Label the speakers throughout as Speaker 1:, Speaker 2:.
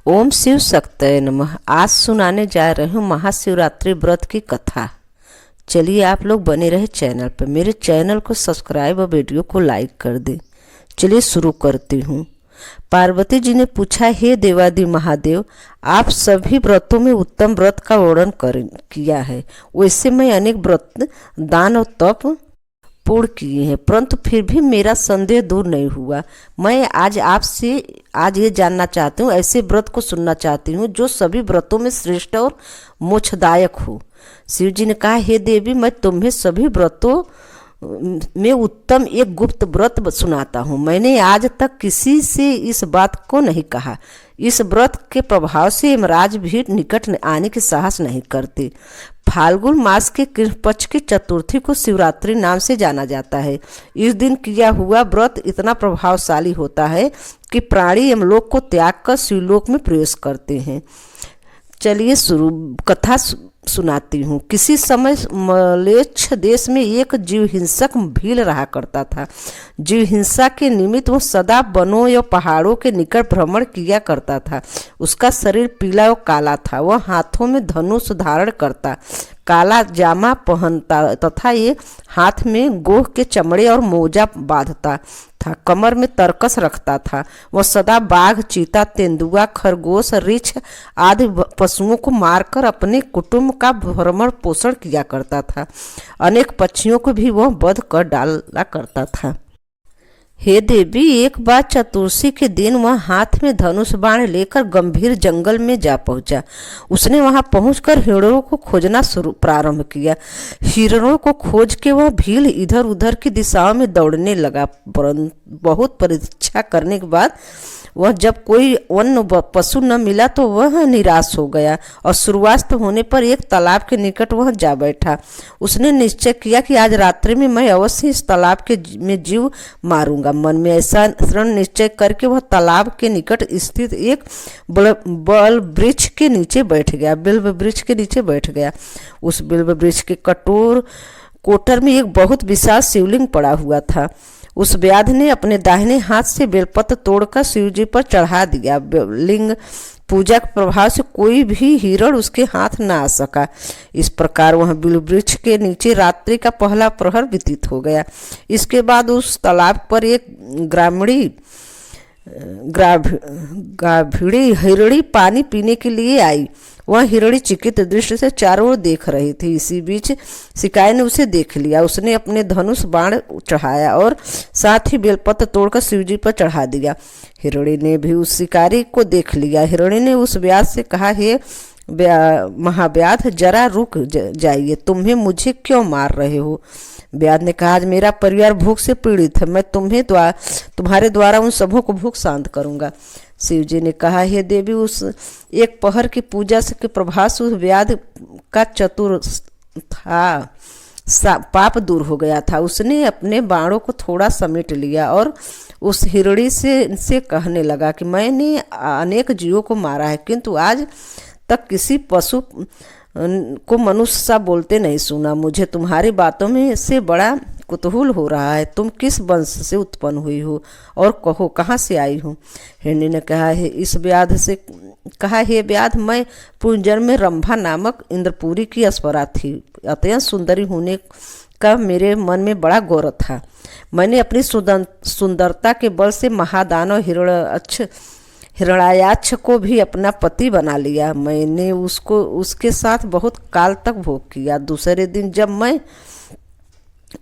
Speaker 1: ओम शिव शक्तये नमः। आज सुनाने जा रही हूँ महाशिवरात्रि व्रत की कथा। चलिए आप लोग बने रहे चैनल पर। मेरे चैनल को सब्सक्राइब और वीडियो को लाइक कर दें। चलिए शुरू करती हूँ। पार्वती जी ने पूछा, हे देवादि महादेव, आप सभी व्रतों में उत्तम व्रत का वर्णन किया है। वैसे मैं अनेक व्रत, दान और तप पूर्ण किए हैं, परंतु फिर भी मेरा संदेह दूर नहीं हुआ। मैं आज आपसे ये जानना चाहती हूँ, ऐसे व्रत को सुनना चाहती हूँ जो सभी व्रतों में श्रेष्ठ और मोक्षदायक हो। शिव जी ने कहा, हे देवी, मैं तुम्हें सभी व्रतों में उत्तम एक गुप्त व्रत सुनाता हूँ। मैंने आज तक किसी से इस बात को नहीं कहा। इस व्रत के प्रभाव से यमराज भी निकट आने की साहस नहीं करते। फाल्गुन मास के कृष्ण पक्ष की चतुर्थी को शिवरात्रि नाम से जाना जाता है। इस दिन किया हुआ व्रत इतना प्रभावशाली होता है कि प्राणी यमलोक को त्याग कर शिवलोक में प्रवेश करते हैं। चलिए कथा सुनाती हूँ। किसी समय मलेच्छ देश में एक जीव हिंसक भील रहा करता था। जीव हिंसा के निमित्त वह सदा वनों या पहाड़ों के निकट भ्रमण किया करता था। उसका शरीर पीला और काला था। वह हाथों में धनुष धारण करता, काला जामा पहनता तथा ये हाथ में गोह के चमड़े और मोजा बांधता था। कमर में तरकस रखता था। वह सदा बाघ, चीता, तेंदुआ, खरगोश, रीछ आदि पशुओं को मारकर अपने कुटुंब का भरण पोषण किया करता था। अनेक पक्षियों को भी वह वध कर डाला करता था। हे देवी, एक बार चतुर्दशी के दिन वह हाथ में धनुष बाण लेकर गंभीर जंगल में जा पहुंचा। उसने वहां पहुंचकर हिरणों को खोजना प्रारंभ किया। हिरणों को खोज के वह भील इधर उधर की दिशाओं में दौड़ने लगा। बहुत परीक्षा करने के बाद वह जब कोई अन्य पशु न मिला तो वह निराश हो गया और सूर्यास्त होने पर एक तालाब के निकट वह जा बैठा। उसने निश्चय किया कि आज रात्रि में मैं अवश्य इस तालाब में जीव मारूंगा। मन में ऐसा दृढ़ निश्चय करके वह तालाब के निकट स्थित एक बल वृक्ष के नीचे बैठ गया। बिल्व वृक्ष के नीचे बैठ गया। उस बिल्व वृक्ष के कोटर में एक बहुत विशाल शिवलिंग पड़ा हुआ था। उस व्याध ने अपने दाहिने हाथ से बेलपत्र तोड़कर शिव जी पर चढ़ा दिया। लिंग पूजा के प्रभाव से कोई भी हिरण उसके हाथ न आ सका। इस प्रकार वह बिलवृक्ष के नीचे रात्रि का पहला प्रहर व्यतीत हो गया। इसके बाद उस तालाब पर एक गाभिड़ी हिरणी पानी पीने के लिए आई। वह हिरणी चिकित दृष्टि से चारों ओर देख रही थी। इसी बीच शिकाय ने उसे देख लिया। उसने अपने धनुष बाण चढ़ाया और साथ ही बेलपत्र तोड़कर शिवजी पर चढ़ा दिया। हिरणी ने भी उस शिकारी को देख लिया। हिरणी ने उस व्याध से कहा, हे महाव्याध, जरा रुक जाइए, तुम्हें मुझे क्यों मार रहे हो? व्याध ने कहा, आज मेरा परिवार भूख से पीड़ित है। मैं तुम्हारे द्वारा उन सबों को भूख शांत करूंगा। शिव जी ने कहा, हे देवी, उस एक पहर की पूजा के प्रभाव से उस व्याध का चतुर था पाप दूर हो गया था। उसने अपने बाणों को थोड़ा समेट लिया और उस हिरणी से कहने लगा कि मैंने अनेक जीवों को मारा है, किंतु आज तक किसी पशु को मनुष्य सा बोलते नहीं सुना। मुझे तुम्हारी बातों में से बड़ा कुतूहल हो रहा है। तुम किस वंश से उत्पन्न हुई हो और कहो कहाँ से आई हो? हिरणी ने कहा, हे व्याध, मैं पूर्वजन्म में रंभा नामक इंद्रपुरी की अस्परा थी। अत्यंत सुंदरी होने का मेरे मन में बड़ा गौरव था। मैंने अपनी सुंदरता के बल से महादानव हिरण्याक्ष को भी अपना पति बना लिया। मैंने उसके साथ बहुत काल तक भोग किया। दूसरे दिन जब मैं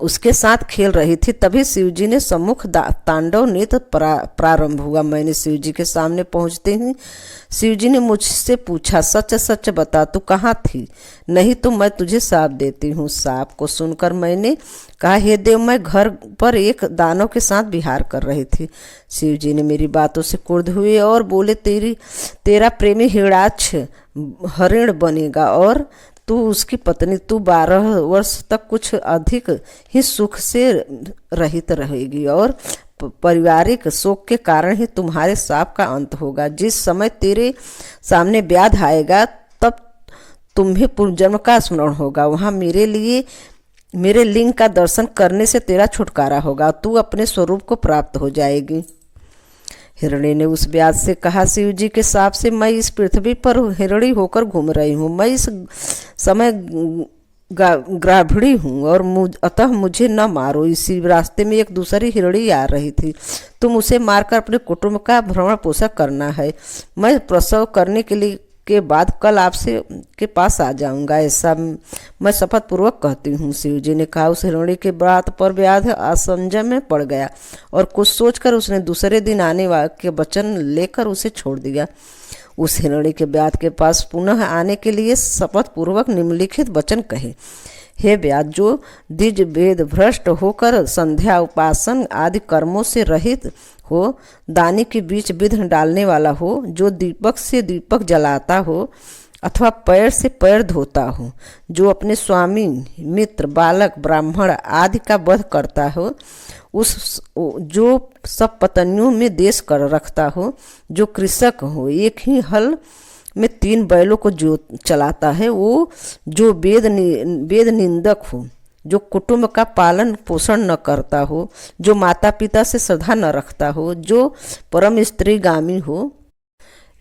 Speaker 1: उसके साथ खेल रही थी, तभी शिवजी ने सम्मुख तांडव नृत्य प्रारंभ हुआ। मैंने शिवजी के सामने पहुंचते ही शिवजी ने मुझसे पूछा, सच सच बता, तू कहाँ थी? नहीं तो मैं तुझे शाप देती हूँ। शाप को सुनकर मैंने कहा, हे देव, मैं घर पर एक दानव के साथ विहार कर रही थी। शिवजी ने मेरी बातों से क्रुद्ध हुए और बोले, तेरा प्रेमी हिरणाक्ष हरिण बनेगा और तू उसकी पत्नी। तू 12 वर्ष तक कुछ अधिक ही सुख से रहित रहेगी और पारिवारिक शोक के कारण ही तुम्हारे शाप का अंत होगा। जिस समय तेरे सामने व्याध आएगा तब तुम्हें पूर्वजन्म का स्मरण होगा। वहाँ मेरे लिंग का दर्शन करने से तेरा छुटकारा होगा। तू अपने स्वरूप को प्राप्त हो जाएगी। हिरणी ने उस व्याध से कहा, शिव जी के शाप से मैं इस पृथ्वी पर हिरणी होकर घूम रही हूँ। मैं इस समय ग्राभिणी हूँ और अतः मुझे न मारो। इसी रास्ते में एक दूसरी हिरणी आ रही थी। तुम उसे मारकर अपने कुटुंब का भरण पोषण करना है। मैं प्रसव करने के बाद कल आपसे के पास आ जाऊंगा, ऐसा मैं शपथ पूर्वक कहती हूँ। शिव जी ने कहा। उस हिरणी के बात पर व्याध असंजम में पड़ गया और कुछ सोचकर उसने दूसरे दिन आने के वचन लेकर उसे छोड़ दिया। उस हिरणी के व्याध के पास पुनः आने के लिए शपथ पूर्वक निम्नलिखित वचन कहे। हे व्याध, जो द्विज वेद भ्रष्ट होकर संध्या उपासन आदि कर्मों से रहित हो, दानी के बीच विघ्न डालने वाला हो, जो दीपक से दीपक जलाता हो अथवा पैर से पैर धोता हो, जो अपने स्वामी मित्र बालक ब्राह्मण आदि का वध करता हो, जो सब पत्नियों में देश कर रखता हो, जो कृषक हो, एक ही हल में 3 बैलों को जो चलाता है, वो जो वेद निंदक हो, जो कुटुंब का पालन पोषण न करता हो, जो माता पिता से श्रद्धा न रखता हो, जो परम स्त्रीगामी हो,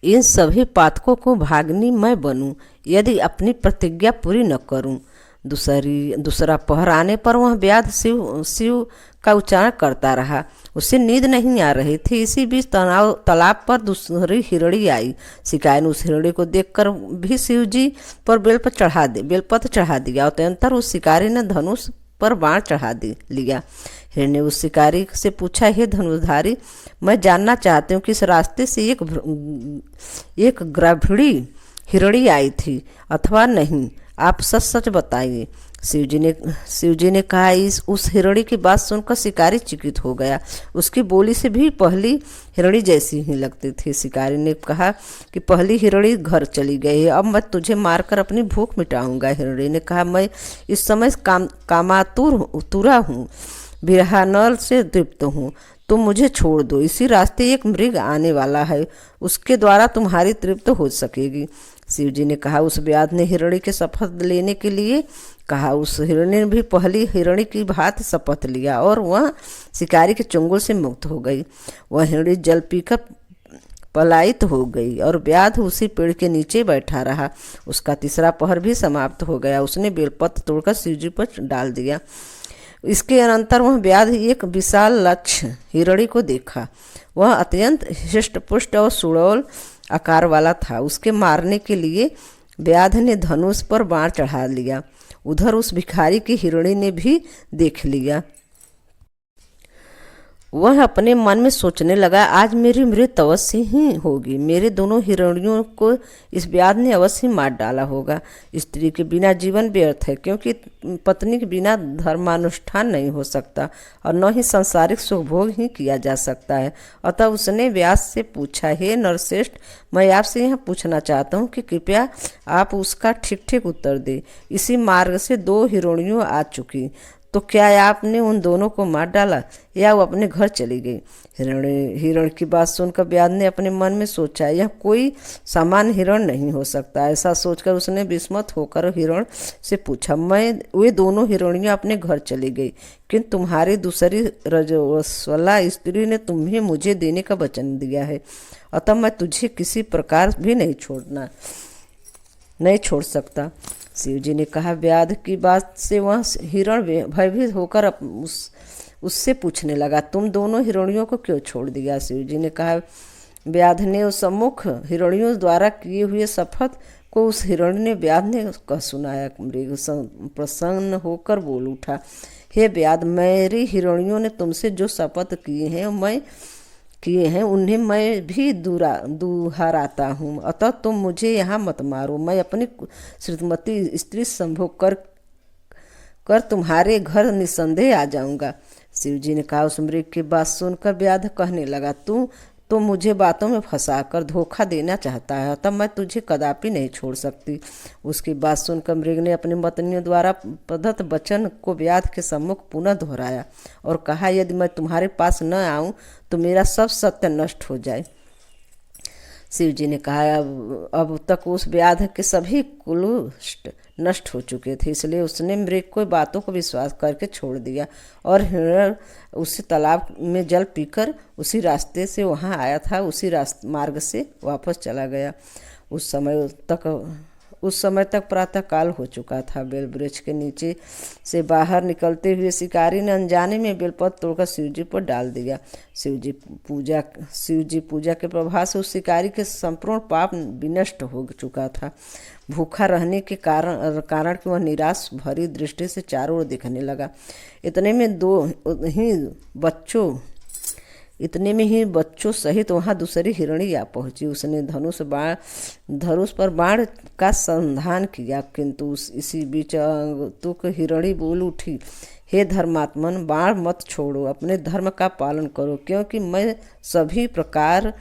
Speaker 1: इन सभी पातकों को भागनी मैं बनूं यदि अपनी प्रतिज्ञा पूरी न करूं। दूसरा पहर आने पर वह व्याध शिव का उच्चारण करता रहा। उसे नींद नहीं आ रही थी। इसी बीच तालाब पर दूसरी हिरणी आई। शिकारी ने उस हिरणी को देखकर भी शिव जी पर बेलपत्र चढ़ा दिया और तदनंतर उस शिकारी ने धनुष पर बाण चढ़ा लिया। हिरणी ने उस शिकारी से पूछा, हे धनुषधारी, मैं जानना चाहती हूँ कि इस रास्ते से एक ग्राभिणी हिरणी आई थी अथवा नहीं, आप सच सच बताइए। शिव जी ने कहा। उस हिरणी की बात सुनकर शिकारी चकित हो गया। उसकी बोली से भी पहली हिरणी जैसी ही लगती थी। शिकारी ने कहा कि पहली हिरणी घर चली गई है, अब मैं तुझे मारकर अपनी भूख मिटाऊंगा। हिरणी ने कहा, मैं इस समय कामातुरा हूँ, बिरहानल से तृप्त हूँ, तुम मुझे छोड़ दो। इसी रास्ते एक मृग आने वाला है, उसके द्वारा तुम्हारी तृप्त हो सकेगी। शिव जी ने कहा। उस व्याध ने हिरणी के शपथ लेने के लिए कहा। उस हिरणी ने भी पहली हिरणी की भांति शपथ लिया और वह शिकारी के चंगुल से मुक्त हो गई। वह हिरणी जल पीकर पलायित हो गई और व्याध उसी पेड़ के नीचे बैठा रहा। उसका तीसरा पहर भी समाप्त हो गया। उसने बेलपत्र तोड़कर शिव जी पर डाल दिया। इसके अनंतर वह व्याध एक विशाल लक्ष्य हिरणी को देखा। वह अत्यंत हृष्ट पुष्ट और सुडौल आकार वाला था। उसके मारने के लिए व्याध ने धनुष पर बाण चढ़ा लिया। उधर उस भिखारी की हिरणी ने भी देख लिया। वह अपने मन में सोचने लगा, आज मेरी मृत्यु अवश्य ही होगी। मेरे दोनों हिरणियों को इस व्याध ने अवश्य मार डाला होगा। स्त्री के बिना जीवन व्यर्थ है, क्योंकि पत्नी के बिना धर्मानुष्ठान नहीं हो सकता और न ही सांसारिक सुखभोग ही किया जा सकता है। अतः उसने व्यास से पूछा, हे नरश्रेष्ठ, मैं आपसे यह पूछना चाहता हूँ कि कृपया आप उसका ठीक ठीक उत्तर दें। इसी मार्ग से 2 हिरणियों आ चुकी, तो क्या आपने उन दोनों को मार डाला या वो अपने घर चली गई? हिरण की बात सुनकर व्याध ने अपने मन में सोचा, यह कोई सामान्य हिरण नहीं हो सकता। ऐसा सोचकर उसने विस्मत होकर हिरण से पूछा, वे दोनों हिरणियां अपने घर चली गई, किंतु तुम्हारी दूसरी रजस्वला स्त्री ने तुम्हें मुझे देने का वचन दिया है, अतः मैं तुझे किसी प्रकार भी नहीं छोड़ सकता। शिव जी ने कहा। व्याध की बात से वह हिरण भयभीत होकर उससे पूछने लगा, तुम दोनों हिरणियों को क्यों छोड़ दिया? शिव जी ने कहा। व्याध ने उस सम्मुख हिरणियों द्वारा किए हुए शपथ को उस हिरण ने व्याध ने कह सुनाया। मृग प्रसन्न होकर बोल उठा, हे व्याध, मेरी हिरणियों ने तुमसे जो शपथ किए हैं उन्हें मैं भी दुहराता हूँ, अतः तुम मुझे यहाँ मत मारो। मैं अपनी श्रीमती स्त्री संभोग कर तुम्हारे घर निसंदेह आ जाऊंगा। शिव जी ने कहा। उस मृग की बात सुनकर व्याध कहने लगा, तू तो मुझे बातों में फंसाकर धोखा देना चाहता है, तब मैं तुझे कदापि नहीं छोड़ सकती। उसकी बात सुनकर मृग ने अपनी पत्नियों द्वारा प्रदत्त वचन को व्याध के सम्मुख पुनः दोहराया और कहा, यदि मैं तुम्हारे पास न आऊं तो मेरा सब सत्य नष्ट हो जाए। शिव जी ने कहा, अब तक उस व्याध के सभी कुलुष्ट नष्ट हो चुके थे, इसलिए उसने मृग को बातों को विश्वास करके छोड़ दिया और हिरण उसी तालाब में जल पीकर उसी रास्ते से वहाँ आया था, उसी मार्ग से वापस चला गया। उस समय तक प्रातः काल हो चुका था। बेल वृक्ष के नीचे से बाहर निकलते हुए शिकारी ने अनजाने में बेलपत्र तोड़कर शिवजी पर डाल दिया। शिवजी पूजा के प्रभाव से उस शिकारी के संपूर्ण पाप विनष्ट हो चुका था। भूखा रहने के कारण कि वह निराश भरी दृष्टि से चारों ओर देखने लगा। इतने में ही बच्चों सहित वहां दूसरी हिरणी आ पहुंची। उसने धनुष पर बाण का संधान किया, किंतु इसी बीच अंगतुक हिरणी बोल उठी, हे धर्मात्मन, बाण मत छोड़ो, अपने धर्म का पालन करो, क्योंकि मैं सभी प्रकार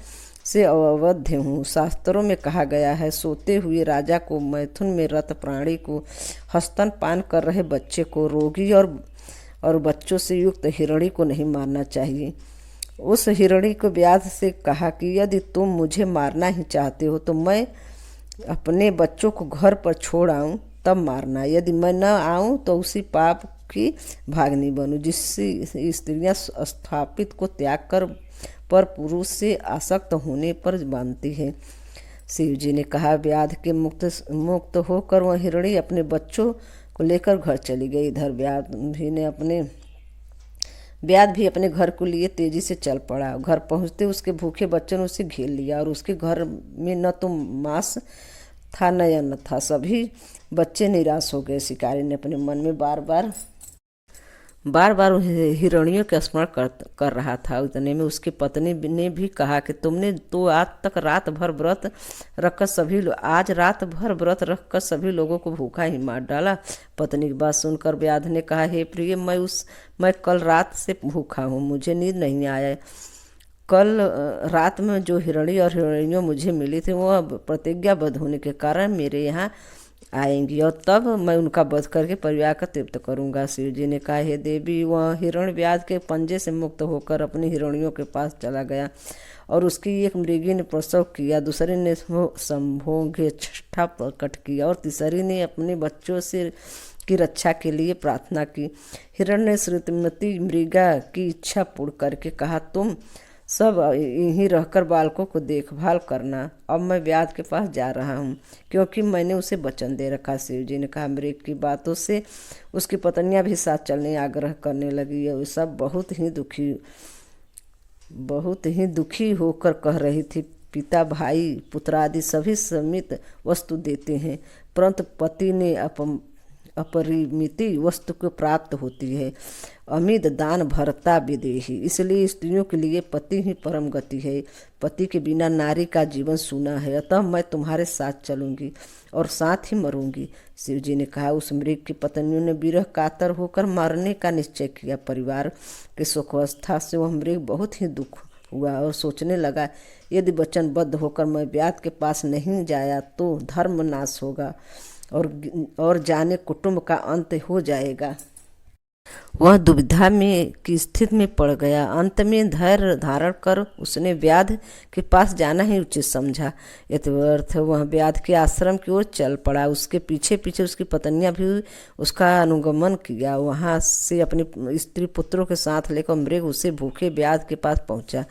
Speaker 1: से अवध हूँ। शास्त्रों में कहा गया है, सोते हुए राजा को, मैथुन में रत प्राणी को, स्तनपान कर रहे बच्चे को, रोगी और बच्चों से युक्त हिरणी को नहीं मारना चाहिए। उस हिरणी को व्याध से कहा कि यदि तुम मुझे मारना ही चाहते हो तो मैं अपने बच्चों को घर पर छोड़ आऊं तब मारना, यदि मैं न आऊं तो उसी पाप की भागनी बनूं जिससे स्त्रियां स्थापित को त्याग कर पर पुरुष से आसक्त होने पर बांधती है। शिव जी ने कहा, व्याध के मुक्त होकर वह हिरणी अपने बच्चों को लेकर घर चली गई। इधर व्याध भी अपने घर को लिए तेजी से चल पड़ा। घर पहुंचते उसके भूखे बच्चों ने उसे घेर लिया और उसके घर में न तो मांस था न अन्न था। सभी बच्चे निराश हो गए। शिकारी ने अपने मन में बार बार हिरणियों का स्मरण कर रहा था। उतने में उसकी पत्नी ने भी कहा कि तुमने तो आज रात भर व्रत रखकर सभी लोगों को भूखा ही मार डाला। पत्नी की बात सुनकर व्याध ने कहा, हे प्रिय, मैं कल रात से भूखा हूँ, मुझे नींद नहीं आया। कल रात में जो हिरणी और हिरणियों मुझे मिली थी वह प्रतिज्ञाबद्ध होने के कारण मेरे यहाँ आएंगी और तब मैं उनका वध करके परिवार का तृप्त करूंगा। शिव जी ने कहा, हे देवी, वह हिरण व्याध के पंजे से मुक्त होकर अपनी हिरणियों के पास चला गया और उसकी एक मृगी ने प्रसव किया, दूसरी ने संभोगेष्ठा प्रकट किया और तीसरी ने अपने बच्चों से की रक्षा के लिए प्रार्थना की। हिरण ने श्रीमती मृगा की इच्छा पूर्ण करके कहा, तुम सब यहीं रहकर बालकों को देखभाल करना, अब मैं व्याध के पास जा रहा हूँ क्योंकि मैंने उसे वचन दे रखा। शिव जी ने कहा, मृग की बातों से उसकी पत्नियां भी साथ चलने आग्रह करने लगी। वे सब बहुत ही दुखी होकर कह रही थी, पिता, भाई, पुत्रादि सभी समित वस्तु देते हैं, परंतु पति ने अपरिमित वस्तु को प्राप्त होती है। अमित दान भरता विदेही, इसलिए स्त्रियों के लिए पति ही परम गति है। पति के बिना नारी का जीवन सूना है, अतः मैं तुम्हारे साथ चलूंगी और साथ ही मरूंगी। शिव जी ने कहा, उस मृग की पत्नियों ने विरह कातर होकर मारने का निश्चय किया। परिवार के शोकावस्था से वह मृग बहुत ही दुख हुआ और सोचने लगा, यदि वचनबद्ध होकर मैं व्याध के पास नहीं जाया तो धर्म नाश होगा और जाने कुटुंब का अंत हो जाएगा। वह दुविधा में की स्थिति में पड़ गया। अंत में धैर्य धारण कर उसने व्याध के पास जाना ही उचित समझा। इत्यर्थ वह व्याध के आश्रम की ओर चल पड़ा। उसके पीछे पीछे उसकी पत्नियां भी उसका अनुगमन किया। वहां से अपने स्त्री पुत्रों के साथ लेकर मृग उसे भूखे व्याध के पास पहुंचा।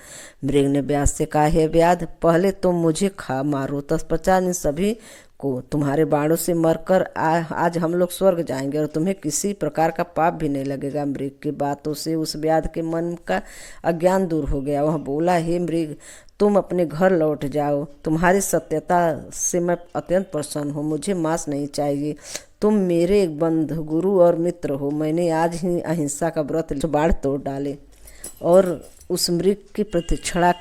Speaker 1: मृग ने व्याध से कहा, हे व्याध, पहले तुम मुझे मारो, तत्पश्चात इन सभी को। तुम्हारे बाणों से मरकर आज हम लोग स्वर्ग जाएंगे और तुम्हें किसी प्रकार का पाप भी नहीं लगेगा। मृग की बातों से उस व्याध के मन का अज्ञान दूर हो गया। वह बोला, हे मृग, तुम अपने घर लौट जाओ, तुम्हारी सत्यता से मैं अत्यंत प्रसन्न हूँ, मुझे मांस नहीं चाहिए। तुम मेरे एक बंधु, गुरु और मित्र हो। मैंने आज ही अहिंसा का व्रत बाढ़ तोड़ डाले और उस मृग की प्रतीक्षणा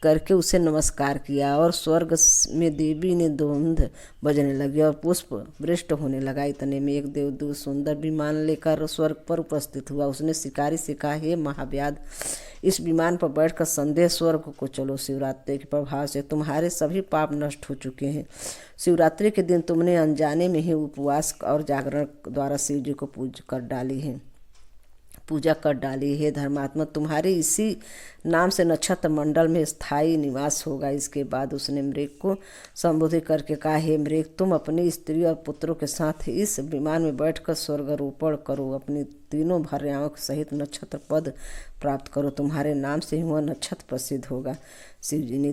Speaker 1: करके उसे नमस्कार किया और स्वर्ग में देवी ने धुंध बजने लगी और पुष्प वृष्ट होने लगा। इतने में एक देवदूत सुंदर विमान लेकर स्वर्ग पर उपस्थित हुआ। उसने शिकारी से कहा, हे महाव्याध, इस विमान पर बैठकर संदेह स्वर्ग को चलो। शिवरात्रि के प्रभाव से तुम्हारे सभी पाप नष्ट हो चुके हैं। शिवरात्रि के दिन तुमने अनजाने में ही उपवास और जागरण द्वारा शिव जी को पूजा कर डाली। हे धर्मात्मा, तुम्हारी इसी नाम से नक्षत्र मंडल में स्थायी निवास होगा। इसके बाद उसने मृग को संबोधित करके कहा, हे मृग, तुम अपनी स्त्री और पुत्रों के साथ इस विमान में बैठकर स्वर्गारोपण करो, अपनी तीनों भार्याओं के सहित नक्षत्र पद प्राप्त करो, तुम्हारे नाम से ही वह नक्षत्र प्रसिद्ध होगा। शिव जी ने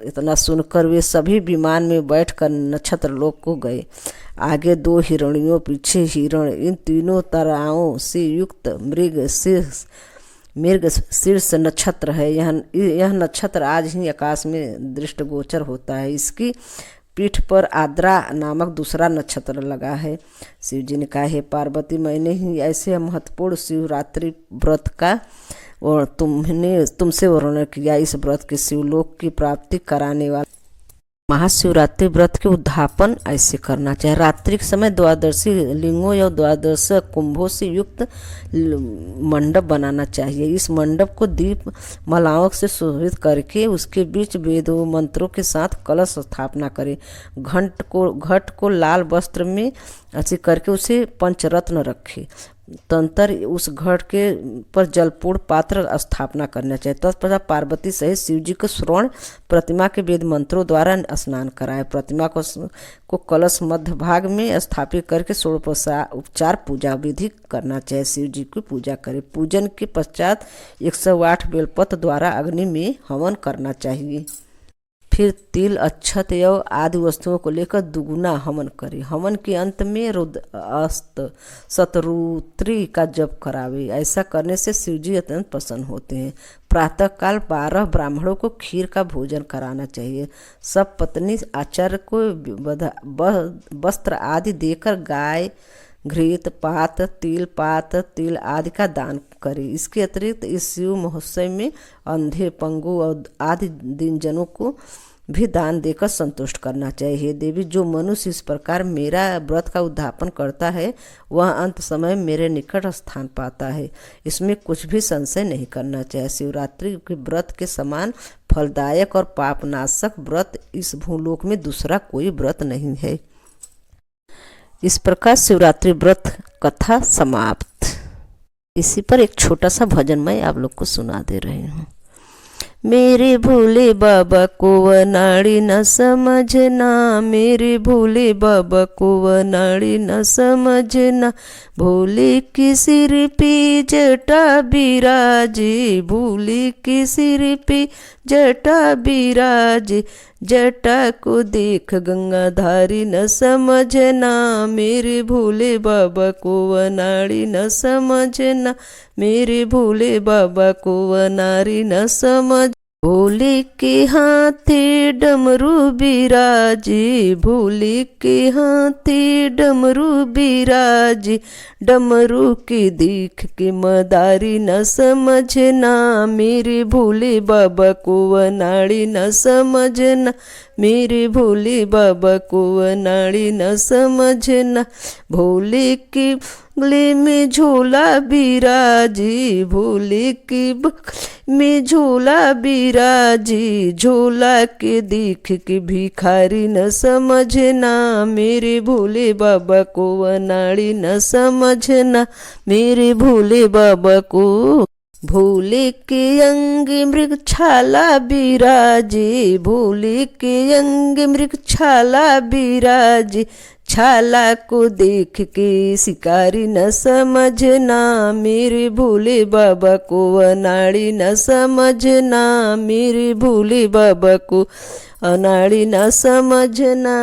Speaker 1: इतना सुनकर वे सभी विमान में बैठकर नक्षत्र लोक को गए। आगे 2 हिरणियों, पीछे हिरण। इन तीनों ताराओं से युक्त मृग शीर्ष नक्षत्र है। यह नक्षत्र आज ही आकाश में दृष्टिगोचर होता है। इसकी पीठ पर आद्रा नामक दूसरा नक्षत्र लगा है। शिव जी ने कहा, हे पार्वती, मैंने ही ऐसे महत्वपूर्ण शिवरात्रि व्रत का और तुमसे वर्णन किया। इस व्रत के शिवलोक की प्राप्ति कराने वाला महाशिवरात्रि व्रत के उद्यापन ऐसे करना चाहिए। रात्रि के समय द्वादशी लिंगों या द्वादश कुंभों से युक्त मंडप बनाना चाहिए। इस मंडप को दीप मालाओं से सुशोभित करके उसके बीच वेदों मंत्रों के साथ कलश स्थापना करें। घट को लाल वस्त्र में ऐसे करके उसे पंचरत्न रखे। तंत्र उस घट के पर जलपूर्ण पात्र स्थापना करना चाहिए। तत्पश्चात पार्वती सहित शिव जी को स्वर्ण प्रतिमा के वेद मंत्रों द्वारा स्नान कराए। प्रतिमा को कलश मध्य भाग में स्थापित करके षोडशोपचार पूजा विधि करना चाहिए। शिव जी की पूजा करें। पूजन के पश्चात 108 बेलपत्र द्वारा अग्नि में हवन करना चाहिए। फिर तिल, अक्षत एवं आदि वस्तुओं को लेकर दुगुना हवन करें। हवन के अंत में रुद्र शतरूत्री का जप करावे। ऐसा करने से शिवजी अत्यंत प्रसन्न होते हैं। प्रातःकाल 12 ब्राह्मणों को खीर का भोजन कराना चाहिए। सब पत्नी आचार्य को वस्त्र आदि देकर गाय, घृत पात, तिल आदि का दान करे। इसके अतिरिक्त इस शिव महोत्सव में अंधे, पंगु और आदि दीनजनों को भी दान देकर संतुष्ट करना चाहिए। हे देवी, जो मनुष्य इस प्रकार मेरा व्रत का उद्यापन करता है वह अंत समय मेरे निकट स्थान पाता है। इसमें कुछ भी संशय नहीं करना चाहिए। शिवरात्रि के व्रत के समान फलदायक और पापनाशक व्रत इस भूलोक में दूसरा कोई व्रत नहीं है। इस प्रकार शिवरात्रि व्रत कथा समाप्त। इसी पर एक छोटा सा भजन मैं आप लोग को सुना दे रही हूँ। मेरे भोले बाबा को वनाड़ी न समझना, मेरे भोले बाबा को वनाड़ी न समझना, भोले की सिर पे जटा बिराजे, भोले की सिर पे जटा बिराजे, जटा को देख गंगाधारी न समझना, मेरे भोले बाबा को वनाड़ी न समझना, मेरे भोले बाबा को वनारी न समझ, भोले के हाथे डमरू बिराजे, भोले के हाथे डमरू बिराजे, डमरू के देख के मदारी न समझना, मेरे भोले बाबा को वनाड़ी न समझना, मेरे भोले बाबा को वनाड़ी न समझना, भोले के बगले में झोला बिराजे, भोले के बगले में झोला बिराजे, झोला के देख के भिखारी न समझना, मेरे भोले बाबा को वनाड़ी न समझना, मेरे भोले बाबा को, भोले के अंग मृग छाला बिराजे, भोले के अंग मृग छाला बिराजे, छाला को देख के शिकारी न समझना, मेरे भोले बाबा को वनाड़ी न समझना, मेरे भोले बाबा को अनाड़ी न समझना,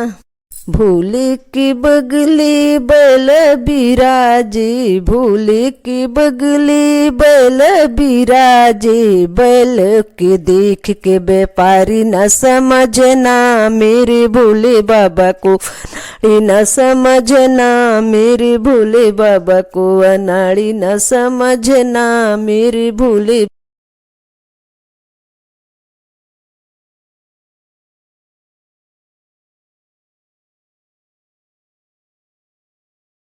Speaker 1: भोले के बगले बैल बिराजे, भोले के बगले बैल बिराजे, बैल के देख के व्यापारी न समझना, मेरे भोले बाबा को न समझना, मेरे भोले बाबा को अनाड़ी न समझना, मेरे भोले